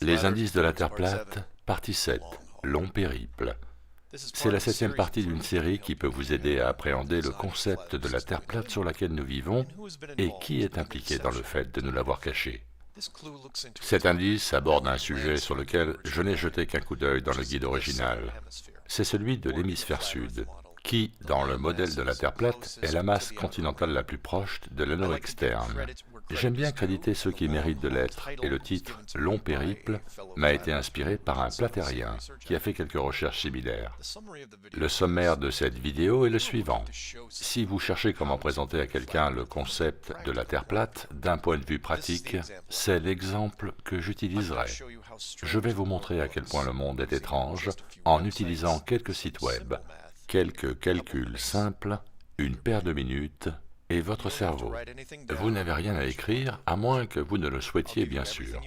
Les indices de la Terre plate, partie 7, long périple. C'est la 7e partie d'une série qui peut vous aider à appréhender le concept de la Terre plate sur laquelle nous vivons et qui est impliqué dans le fait de nous l'avoir caché. Cet indice aborde un sujet sur lequel je n'ai jeté qu'un coup d'œil dans le guide original. C'est celui de l'hémisphère sud, qui, dans le modèle de la Terre plate, est la masse continentale la plus proche de l'anneau externe. J'aime bien créditer ceux qui méritent de l'être, et le titre « Long périple » m'a été inspiré par un platérien qui a fait quelques recherches similaires. Le sommaire de cette vidéo est le suivant. Si vous cherchez comment présenter à quelqu'un le concept de la Terre plate d'un point de vue pratique, c'est l'exemple que j'utiliserai. Je vais vous montrer à quel point le monde est étrange en utilisant quelques sites web, quelques calculs simples, une paire de minutes et votre cerveau. Vous n'avez rien à écrire, à moins que vous ne le souhaitiez bien sûr.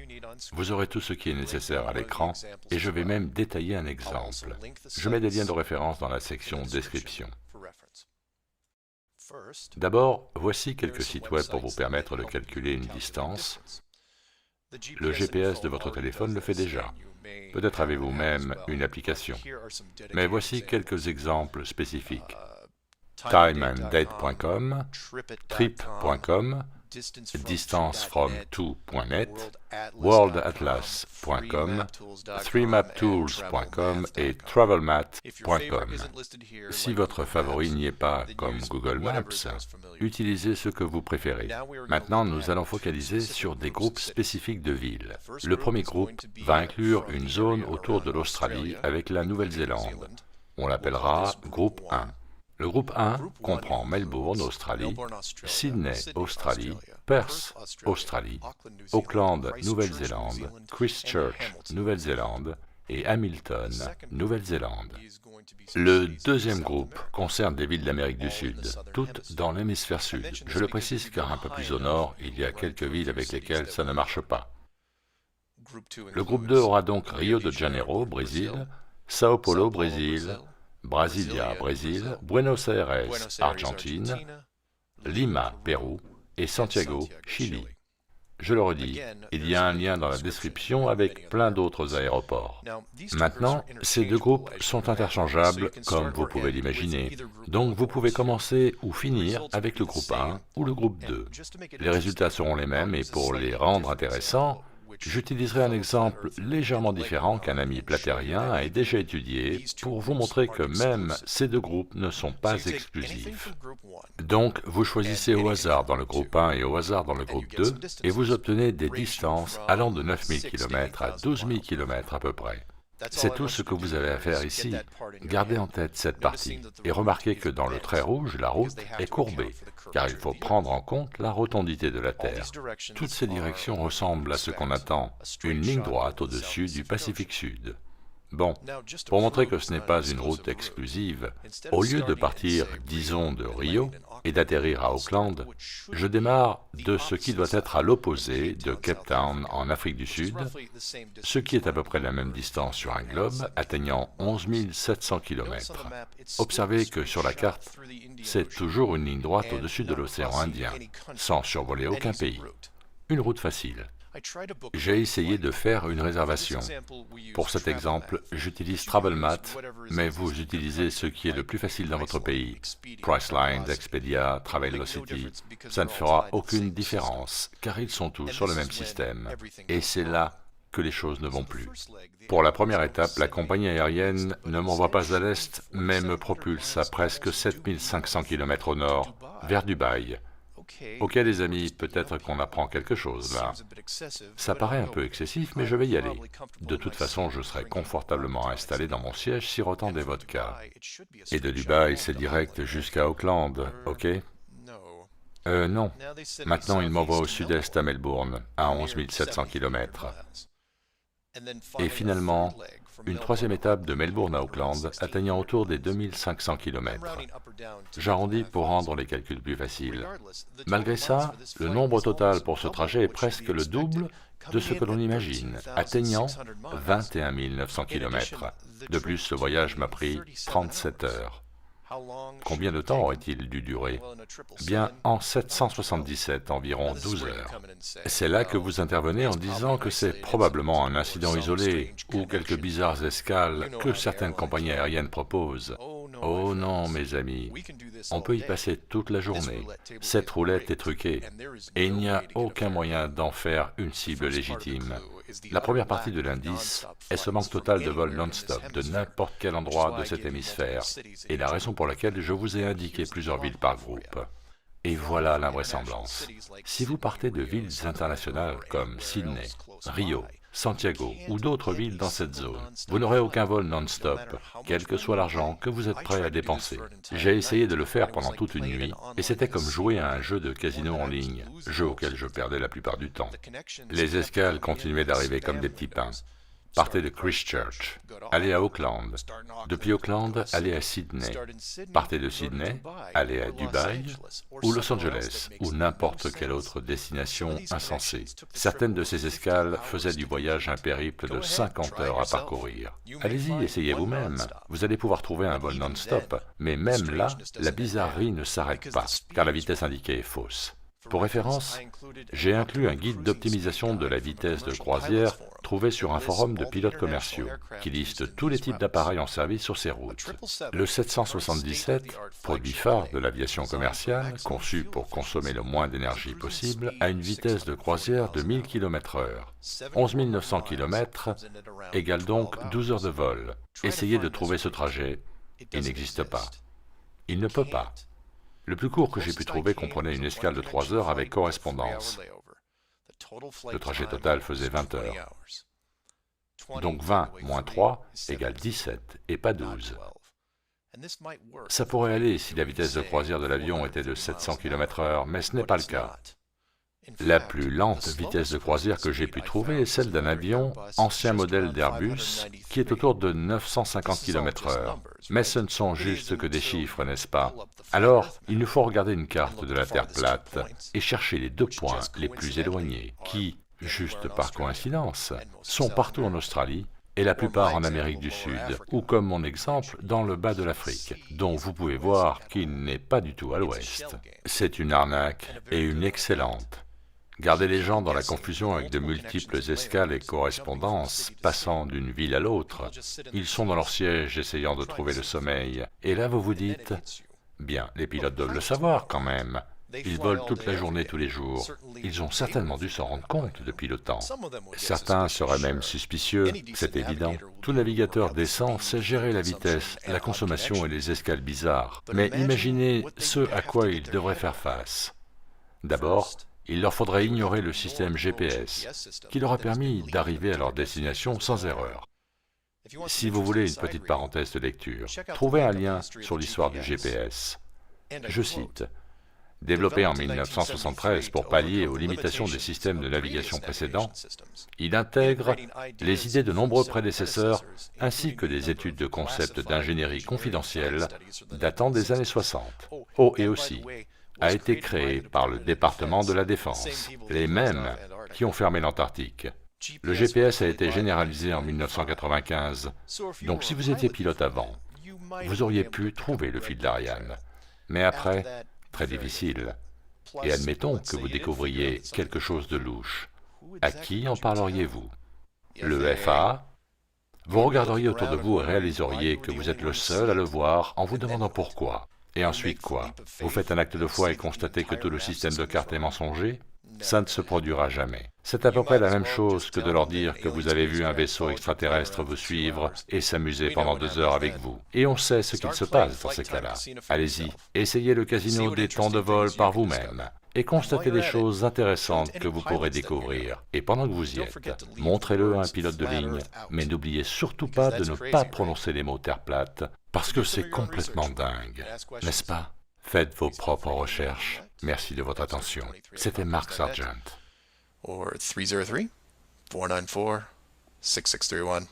Vous aurez tout ce qui est nécessaire à l'écran, et je vais même détailler un exemple. Je mets des liens de référence dans la section description. D'abord, voici quelques sites web pour vous permettre de calculer une distance. Le GPS de votre téléphone le fait déjà. Peut-être avez-vous même une application. Mais voici quelques exemples spécifiques. timeanddate.com, trip.com, distancefrom2.net, worldatlas.com, 3maptools.com et travelmat.com. Si votre favori n'y est pas, comme Google Maps, utilisez ce que vous préférez. Maintenant, nous allons focaliser sur des groupes spécifiques de villes. Le premier groupe va inclure une zone autour de l'Australie avec la Nouvelle-Zélande. On l'appellera groupe 1. Le groupe 1 comprend Melbourne, Australie, Sydney, Australie, Perth, Australie, Auckland, Nouvelle-Zélande, Christchurch, Nouvelle-Zélande et Hamilton, Nouvelle-Zélande. Le deuxième groupe concerne des villes d'Amérique du Sud, toutes dans l'hémisphère sud. Je le précise car un peu plus au nord, il y a quelques villes avec lesquelles ça ne marche pas. Le groupe 2 aura donc Rio de Janeiro, Brésil, Sao Paulo, Brésil, Brasilia, Brésil, Buenos Aires, Argentine, Lima, Pérou et Santiago, Chili. Je le redis, il y a un lien dans la description avec plein d'autres aéroports. Maintenant, ces deux groupes sont interchangeables, comme vous pouvez l'imaginer, donc vous pouvez commencer ou finir avec le groupe 1 ou le groupe 2. Les résultats seront les mêmes et pour les rendre intéressants, j'utiliserai un exemple légèrement différent qu'un ami platérien a déjà étudié pour vous montrer que même ces deux groupes ne sont pas exclusifs. Donc, vous choisissez au hasard dans le groupe 1 et au hasard dans le groupe 2 et vous obtenez des distances allant de 9000 km à 12 000 km à peu près. C'est tout ce que vous avez à faire ici. Gardez en tête cette partie et remarquez que dans le trait rouge, la route est courbée, car il faut prendre en compte la rotondité de la Terre. Toutes ces directions ressemblent à ce qu'on attend, une ligne droite au-dessus du Pacifique Sud. Bon, pour montrer que ce n'est pas une route exclusive, au lieu de partir, disons, de Rio et d'atterrir à Auckland, je démarre de ce qui doit être à l'opposé de Cape Town en Afrique du Sud, ce qui est à peu près la même distance sur un globe atteignant 11 700 km. Observez que sur la carte, c'est toujours une ligne droite au-dessus de l'océan Indien, sans survoler aucun pays. Une route facile. J'ai essayé de faire une réservation. Pour cet exemple, j'utilise Travelmat, mais vous utilisez ce qui est le plus facile dans votre pays. Priceline, Expedia, Travelocity, ça ne fera aucune différence, car ils sont tous sur le même système. Et c'est là que les choses ne vont plus. Pour la première étape, la compagnie aérienne ne m'envoie pas à l'est, mais me propulse à presque 7500 km au nord, vers Dubaï. Ok les amis, peut-être qu'on apprend quelque chose là. Ça paraît un peu excessif, mais je vais y aller. De toute façon, je serai confortablement installé dans mon siège sirotant des vodkas. Et de Dubaï, c'est direct jusqu'à Auckland, ok? Non. Maintenant, il m'envoie au sud-est à Melbourne, à 11 700 km. Et finalement, une troisième étape de Melbourne à Auckland atteignant autour des 2500 km. J'arrondis pour rendre les calculs plus faciles. Malgré ça, le nombre total pour ce trajet est presque le double de ce que l'on imagine, atteignant 21 900 km. De plus, ce voyage m'a pris 37 heures. Combien de temps aurait-il dû durer? Bien, en 777, environ 12 heures. C'est là que vous intervenez en disant que c'est probablement un incident isolé ou quelques bizarres escales que certaines compagnies aériennes proposent. Oh non, mes amis, on peut y passer toute la journée. Cette roulette est truquée, et il n'y a aucun moyen d'en faire une cible légitime. La première partie de l'indice est ce manque total de vols non-stop de n'importe quel endroit de cet hémisphère, et la raison pour laquelle je vous ai indiqué plusieurs villes par groupe. Et voilà l'invraisemblance. Si vous partez de villes internationales comme Sydney, Rio, Santiago ou d'autres villes dans cette zone, vous n'aurez aucun vol non-stop, quel que soit l'argent que vous êtes prêt à dépenser. J'ai essayé de le faire pendant toute une nuit, et c'était comme jouer à un jeu de casino en ligne, jeu auquel je perdais la plupart du temps. Les escales continuaient d'arriver comme des petits pains. Partez de Christchurch, allez à Auckland. Depuis Auckland, allez à Sydney. Partez de Sydney, allez à Dubaï ou Los Angeles ou n'importe quelle autre destination insensée. Certaines de ces escales faisaient du voyage un périple de 50 heures à parcourir. Allez-y, essayez vous-même. Vous allez pouvoir trouver un vol non-stop, mais même là, la bizarrerie ne s'arrête pas, car la vitesse indiquée est fausse. Pour référence, j'ai inclus un guide d'optimisation de la vitesse de croisière trouvé sur un forum de pilotes commerciaux qui liste tous les types d'appareils en service sur ces routes. Le 777, produit phare de l'aviation commerciale, conçu pour consommer le moins d'énergie possible, a une vitesse de croisière de 1000 km/h. 11 900 km égale donc 12 heures de vol. Essayez de trouver ce trajet, il n'existe pas. Il ne peut pas. Le plus court que j'ai pu trouver comprenait une escale de 3 heures avec correspondance. Le trajet total faisait 20 heures. Donc 20 moins 3 égale 17 et pas 12. Ça pourrait aller si la vitesse de croisière de l'avion était de 700 km/h, mais ce n'est pas le cas. La plus lente vitesse de croisière que j'ai pu trouver est celle d'un avion ancien modèle d'Airbus qui est autour de 950 km/h. Mais ce ne sont juste que des chiffres, n'est-ce pas? Alors, il nous faut regarder une carte de la Terre plate et chercher les 2 points les plus éloignés qui, juste par coïncidence, sont partout en Australie et la plupart en Amérique du Sud, ou comme mon exemple, dans le bas de l'Afrique, dont vous pouvez voir qu'il n'est pas du tout à l'ouest. C'est une arnaque et une excellente. Gardez les gens dans la confusion avec de multiples escales et correspondances passant d'une ville à l'autre. Ils sont dans leur siège essayant de trouver le sommeil. Et là vous vous dites, bien, les pilotes doivent le savoir quand même. Ils volent toute la journée tous les jours. Ils ont certainement dû s'en rendre compte depuis le temps. Certains seraient même suspicieux, c'est évident. Tout navigateur décent sait gérer la vitesse, la consommation et les escales bizarres. Mais imaginez ce à quoi ils devraient faire face. D'abord, il leur faudrait ignorer le système GPS, qui leur a permis d'arriver à leur destination sans erreur. Si vous voulez une petite parenthèse de lecture, trouvez un lien sur l'histoire du GPS. Je cite, « Développé en 1973 pour pallier aux limitations des systèmes de navigation précédents, il intègre les idées de nombreux prédécesseurs ainsi que des études de concepts d'ingénierie confidentielle datant des années 60. Oh, et aussi, a été créé par le département de la Défense, les mêmes qui ont fermé l'Antarctique. Le GPS a été généralisé en 1995, donc si vous étiez pilote avant, vous auriez pu trouver le fil d'Ariane. Mais après, très difficile. Et admettons que vous découvriez quelque chose de louche. À qui en parleriez-vous? Le FAA? Vous regarderiez autour de vous et réaliseriez que vous êtes le seul à le voir en vous demandant pourquoi. Et ensuite quoi? Vous faites un acte de foi et constatez que tout le système de cartes est mensonger? Ça ne se produira jamais. C'est à peu près la même chose que de leur dire que vous avez vu un vaisseau extraterrestre vous suivre et s'amuser pendant 2 heures avec vous. Et on sait ce qu'il se passe dans ces cas-là. Allez-y, essayez le casino des temps de vol par vous-même et constatez des choses intéressantes que vous pourrez découvrir. Et pendant que vous y êtes, montrez-le à un pilote de ligne, mais n'oubliez surtout pas de ne pas prononcer les mots terre plate, parce que c'est complètement dingue, n'est-ce pas? Faites vos propres recherches. Merci de votre attention. C'était Mark Sargent. Or 303-494-6631.